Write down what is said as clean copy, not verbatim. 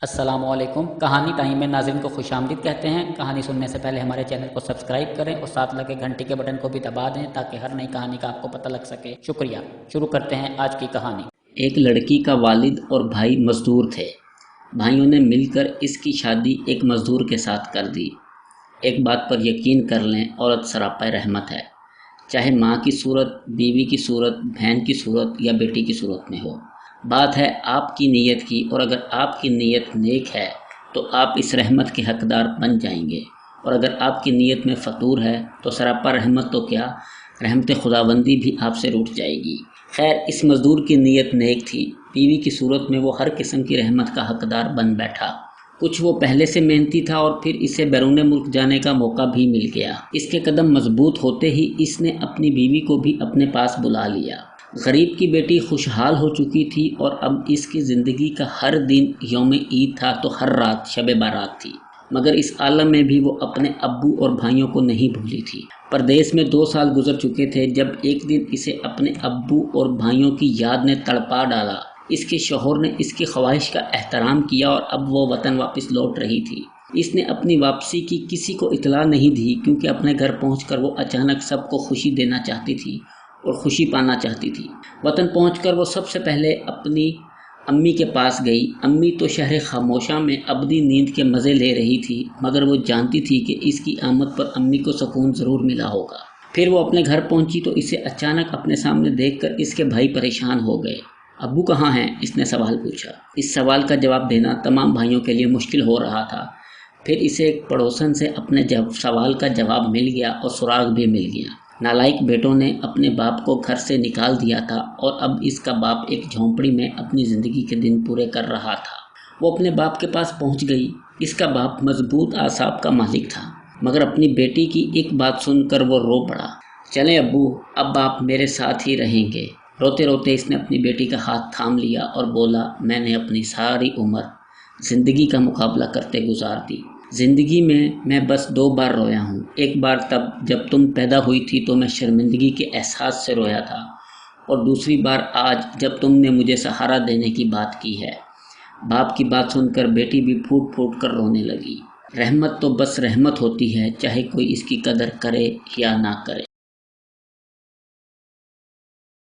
अस्सलामुअलैकुम। कहानी टाइम में नाज़रीन को खुश आमदीद कहते हैं। कहानी सुनने से पहले हमारे चैनल को सब्सक्राइब करें और साथ लगे घंटी के बटन को भी दबा दें ताकि हर नई कहानी का आपको पता लग सके। शुक्रिया। शुरू करते हैं आज की कहानी। एक लड़की का वालिद और भाई मजदूर थे। भाइयों ने मिलकर इसकी शादी एक मजदूर के साथ कर दी। एक बात पर यकीन कर लें, औरत सरापा रहमत है, चाहे माँ की सूरत, बीवी की सूरत, बहन की सूरत या बेटी की सूरत में हो। बात है आपकी नीयत की, और अगर आपकी नीयत नेक है तो आप इस रहमत के हकदार बन जाएंगे, और अगर आपकी नीयत में फतूर है तो सरापा रहमत तो क्या, रहमत खुदाबंदी भी आपसे रूठ जाएगी। खैर, इस मजदूर की नीयत नेक थी। बीवी की सूरत में वो हर किस्म की रहमत का हकदार बन बैठा। कुछ वो पहले से मेहनती था और फिर इसे बैरून मुल्क जाने का मौका भी मिल गया। इसके कदम मजबूत होते ही इसने अपनी बीवी को भी अपने पास बुला लिया। गरीब की बेटी खुशहाल हो चुकी थी और अब इसकी ज़िंदगी का हर दिन यौम ईद था तो हर रात शब बारात थी। मगर इस आलम में भी वो अपने अब्बू और भाइयों को नहीं भूली थी। परदेश में 2 साल गुजर चुके थे जब एक दिन इसे अपने अब्बू और भाइयों की याद ने तड़पा डाला। इसके शौहर ने इसकी ख्वाहिश का एहतराम किया और अब वो वतन वापस लौट रही थी। इसने अपनी वापसी की किसी को इतला नहीं दी, क्योंकि अपने घर पहुंचकर वो अचानक सबको खुशी देना चाहती थी और खुशी पाना चाहती थी। वतन पहुंचकर वो सबसे पहले अपनी अम्मी के पास गई। अम्मी तो शहर खामोशा में अबदी नींद के मज़े ले रही थी, मगर वो जानती थी कि इसकी आमद पर अम्मी को सुकून ज़रूर मिला होगा। फिर वो अपने घर पहुंची तो इसे अचानक अपने सामने देखकर इसके भाई परेशान हो गए। अब्बू कहाँ हैं? इसने सवाल पूछा। इस सवाल का जवाब देना तमाम भाइयों के लिए मुश्किल हो रहा था। फिर इसे एक पड़ोसन से अपने सवाल का जवाब मिल गया और सुराग भी मिल गया। नालायक बेटों ने अपने बाप को घर से निकाल दिया था और अब इसका बाप एक झोंपड़ी में अपनी ज़िंदगी के दिन पूरे कर रहा था। वो अपने बाप के पास पहुंच गई। इसका बाप मजबूत आसाब का मालिक था, मगर अपनी बेटी की एक बात सुनकर वो रो पड़ा। चलें अब्बू, अब आप मेरे साथ ही रहेंगे। रोते रोते इसने अपनी बेटी का हाथ थाम लिया और बोला, मैंने अपनी सारी उम्र ज़िंदगी का मुकाबला करते गुजार दी। ज़िंदगी में मैं बस 2 बार रोया हूँ। एक बार तब जब तुम पैदा हुई थी तो मैं शर्मिंदगी के एहसास से रोया था, और दूसरी बार आज जब तुमने मुझे सहारा देने की बात की है। बाप की बात सुनकर बेटी भी फूट फूट कर रोने लगी। रहमत तो बस रहमत होती है, चाहे कोई इसकी कदर करे या ना करे।